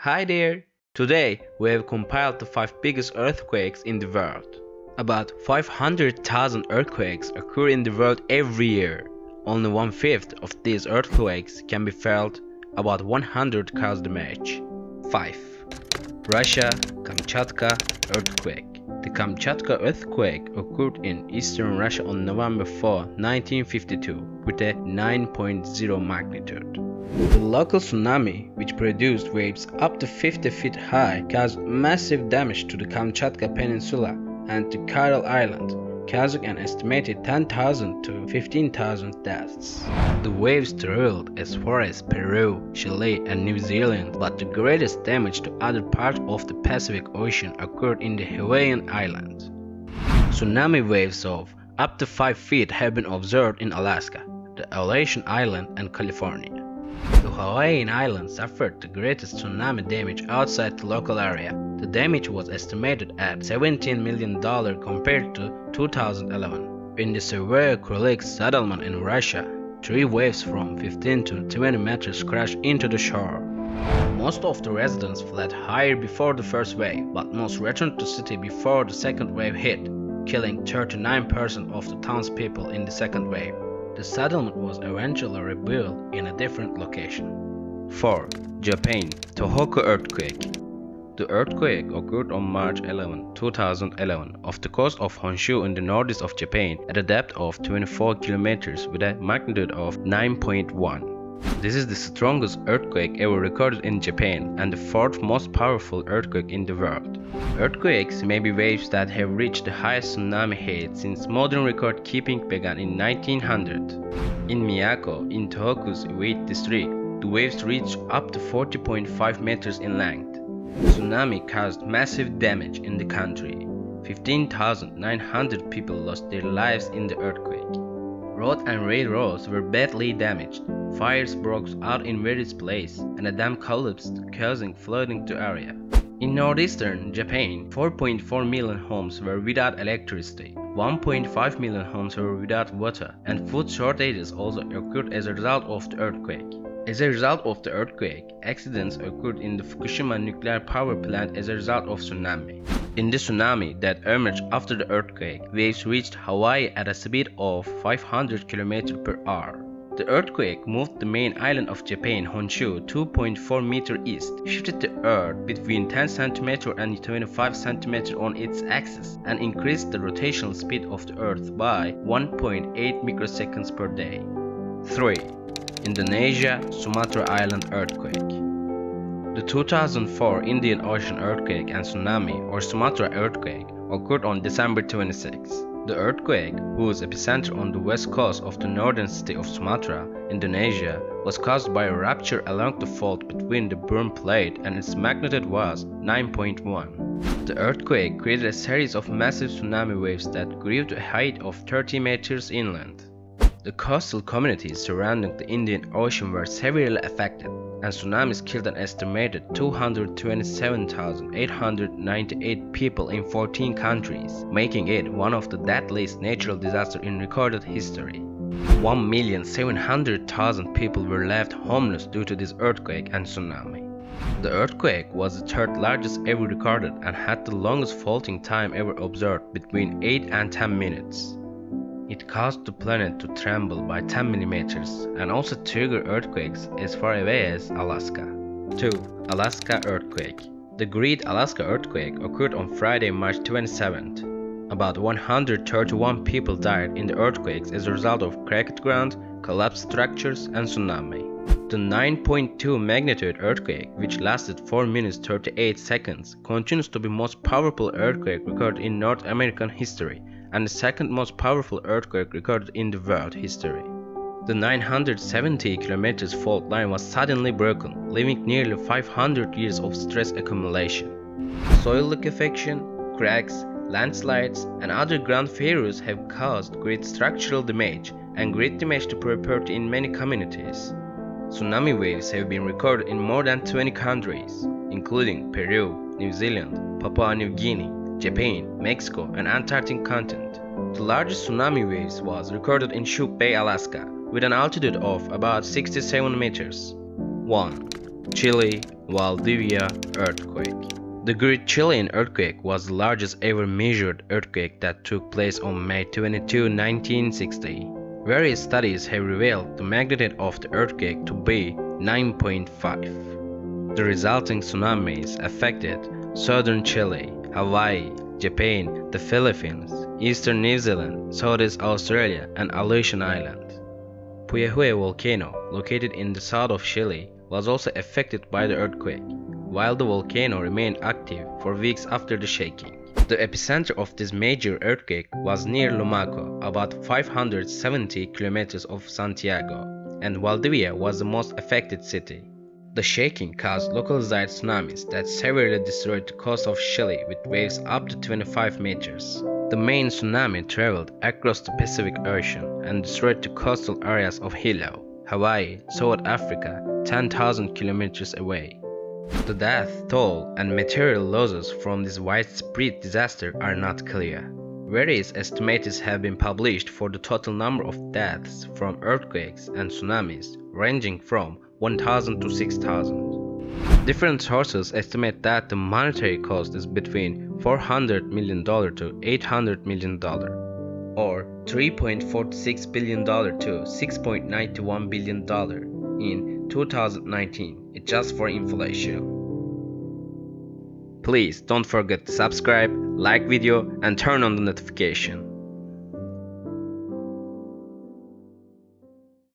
Hi there! Today we have compiled the 5 biggest earthquakes in the world. About 500,000 earthquakes occur in the world every year. Only 1/5 of these earthquakes can be felt, about 100 cause damage. 5. Russia Kamchatka Earthquake. The Kamchatka earthquake occurred in eastern Russia on November 4, 1952 with a 9.0 magnitude. The local tsunami, which produced waves up to 50 feet high, caused massive damage to the Kamchatka Peninsula and to Kuril Island, causing an estimated 10,000 to 15,000 deaths. The waves traveled as far as Peru, Chile, and New Zealand, but the greatest damage to other parts of the Pacific Ocean occurred in the Hawaiian Islands. Tsunami waves of up to 5 feet have been observed in Alaska, the Aleutian Island, and California. The Hawaiian Islands suffered the greatest tsunami damage outside the local area. The damage was estimated at $17 million compared to 2011. In the severe Kuril settlement in Russia, 3 waves from 15 to 20 meters crashed into the shore. Most of the residents fled higher before the first wave, but most returned to the city before the second wave hit, killing 39% of the townspeople in the second wave. The settlement was eventually rebuilt in a different location. 4. Japan Tohoku Earthquake. The earthquake occurred on March 11, 2011 off the coast of Honshu in the northeast of Japan at a depth of 24 kilometers with a magnitude of 9.1. This is the strongest earthquake ever recorded in Japan and the 4th most powerful earthquake in the world. Earthquakes may be waves that have reached the highest tsunami height since modern record keeping began in 1900. In Miyako, in Tohoku's Ueda district, the waves reached up to 40.5 meters in length. Tsunami caused massive damage in the country. 15,900 people lost their lives in the earthquake. Roads and railroads were badly damaged. Fires broke out in various places, and a dam collapsed, causing flooding to the area. In northeastern Japan, 4.4 million homes were without electricity, 1.5 million homes were without water, and food shortages also occurred as a result of the earthquake. As a result of the earthquake, accidents occurred in the Fukushima nuclear power plant as a result of tsunami. In the tsunami that emerged after the earthquake, waves reached Hawaii at a speed of 500 km per hour. The earthquake moved the main island of Japan, Honshu, 2.4 meters east, shifted the earth between 10 cm and 25 cm on its axis, and increased the rotational speed of the earth by 1.8 microseconds per day. 3. Indonesia Sumatra Island Earthquake. The 2004 Indian Ocean earthquake and tsunami, or Sumatra earthquake, occurred on December 26. The earthquake, whose epicenter on the west coast of the northern city of Sumatra, Indonesia, was caused by a rupture along the fault between the Burn Plate, and its magnitude was 9.1. The earthquake created a series of massive tsunami waves that grew to a height of 30 meters inland. The coastal communities surrounding the Indian Ocean were severely affected, and tsunamis killed an estimated 227,898 people in 14 countries, making it one of the deadliest natural disasters in recorded history. 1,700,000 people were left homeless due to this earthquake and tsunami. The earthquake was the 3rd largest ever recorded and had the longest faulting time ever observed, between 8 and 10 minutes. It caused the planet to tremble by 10 millimeters and also triggered earthquakes as far away as Alaska. 2. Alaska Earthquake. The Great Alaska Earthquake occurred on Friday, March 27th. About 131 people died in the earthquakes as a result of cracked ground, collapsed structures, and tsunami. The 9.2 magnitude earthquake, which lasted 4 minutes 38 seconds, continues to be the most powerful earthquake recorded in North American history, and the 2nd most powerful earthquake recorded in the world history. The 970 km fault line was suddenly broken, leaving nearly 500 years of stress accumulation. Soil liquefaction, cracks, landslides, and other ground failures have caused great structural damage and great damage to property in many communities. Tsunami waves have been recorded in more than 20 countries, including Peru, New Zealand, Papua New Guinea, Japan, Mexico, and Antarctic continent. The largest tsunami waves was recorded in Shuk Bay, Alaska, with an altitude of about 67 meters. 1. Chile Valdivia Earthquake. The Great Chilean Earthquake was the largest ever measured earthquake that took place on May 22, 1960. Various studies have revealed the magnitude of the earthquake to be 9.5. The resulting tsunamis affected southern Chile, Hawaii, Japan, the Philippines, eastern New Zealand, southeast Australia, and Aleutian Islands. Puyehue volcano, located in the south of Chile, was also affected by the earthquake, while the volcano remained active for weeks after the shaking. The epicenter of this major earthquake was near Lumaco, about 570 kilometers of Santiago, and Valdivia was the most affected city. The shaking caused localized tsunamis that severely destroyed the coast of Chile with waves up to 25 meters. The main tsunami traveled across the Pacific Ocean and destroyed the coastal areas of Hilo, Hawaii, South Africa, 10,000 kilometers away. The death toll and material losses from this widespread disaster are not clear. Various estimates have been published for the total number of deaths from earthquakes and tsunamis, ranging from 1,000 to 6,000. Different sources estimate that the monetary cost is between $400 million to $800 million, or $3.46 billion to $6.91 billion in 2019, just for inflation. Please don't forget to subscribe, like video, and turn on the notification.